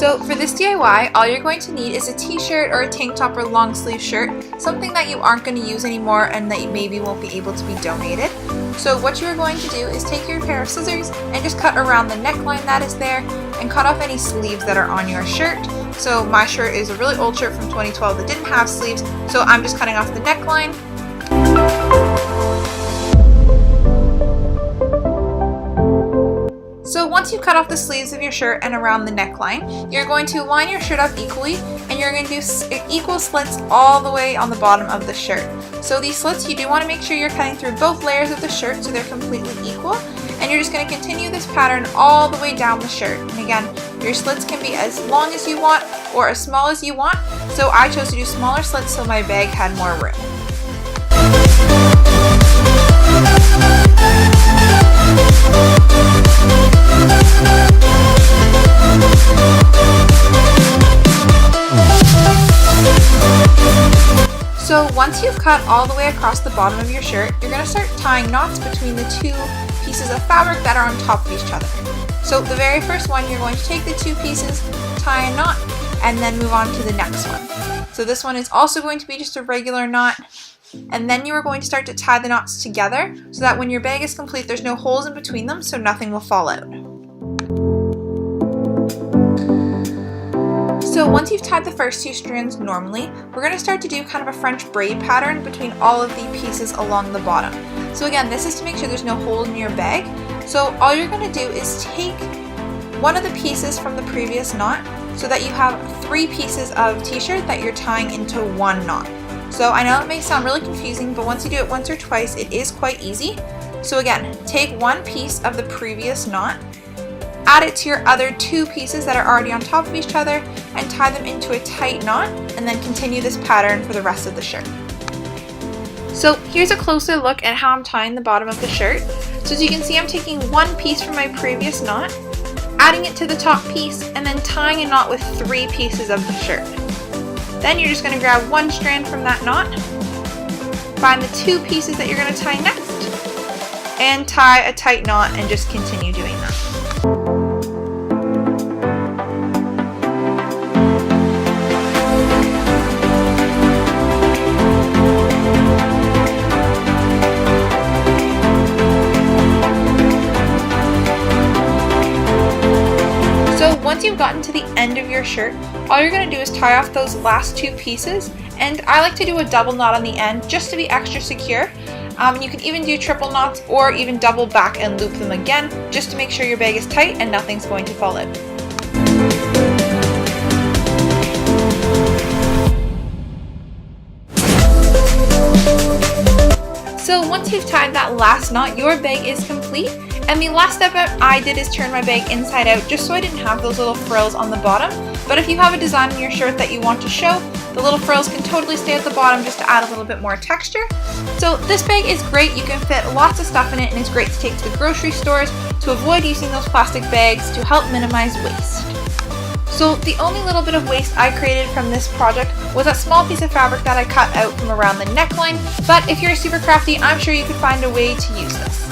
So for this DIY, all you're going to need is a t-shirt or a tank top or long sleeve shirt, something that you aren't going to use anymore and that you maybe won't be able to be donated. So what you're going to do is take your pair of scissors and just cut around the neckline that is there and cut off any sleeves that are on your shirt. So my shirt is a really old shirt from 2012 that didn't have sleeves, so I'm just cutting off the neckline. So once you've cut off the sleeves of your shirt and around the neckline, you're going to line your shirt up equally and you're going to do equal slits all the way on the bottom of the shirt. So these slits, you do want to make sure you're cutting through both layers of the shirt so they're completely equal, and you're just going to continue this pattern all the way down the shirt. And again, your slits can be as long as you want or as small as you want, so I chose to do smaller slits so my bag had more room. So once you've cut all the way across the bottom of your shirt, you're going to start tying knots between the two pieces of fabric that are on top of each other. So the very first one, you're going to take the two pieces, tie a knot, and then move on to the next one. So this one is also going to be just a regular knot, and then you are going to start to tie the knots together so that when your bag is complete, there's no holes in between them, so nothing will fall out. So once you've tied the first two strands normally, we're going to start to do kind of a French braid pattern between all of the pieces along the bottom. So again, this is to make sure there's no hole in your bag. So all you're going to do is take one of the pieces from the previous knot so that you have 3 pieces of t-shirt that you're tying into one knot. So I know it may sound really confusing, but once you do it once or twice, it is quite easy. So again, take one piece of the previous knot, add it to your other 2 pieces that are already on top of each other, and tie them into a tight knot, and then continue this pattern for the rest of the shirt. So here's a closer look at how I'm tying the bottom of the shirt. So as you can see, I'm taking one piece from my previous knot, adding it to the top piece, and then tying a knot with 3 pieces of the shirt. Then you're just going to grab one strand from that knot, find the 2 pieces that you're going to tie next, and tie a tight knot and just continue doing that. Once you've gotten to the end of your shirt, all you're going to do is tie off those last 2 pieces, and I like to do a double knot on the end just to be extra secure. You can even do triple knots or even double back and loop them again just to make sure your bag is tight and nothing's going to fall out. So once you've tied that last knot, your bag is complete. And the last step I did is turn my bag inside out just so I didn't have those little frills on the bottom. But if you have a design on your shirt that you want to show, the little frills can totally stay at the bottom just to add a little bit more texture. So this bag is great. You can fit lots of stuff in it, and it's great to take to the grocery stores to avoid using those plastic bags to help minimize waste. So the only little bit of waste I created from this project was that small piece of fabric that I cut out from around the neckline. But if you're super crafty, I'm sure you could find a way to use this.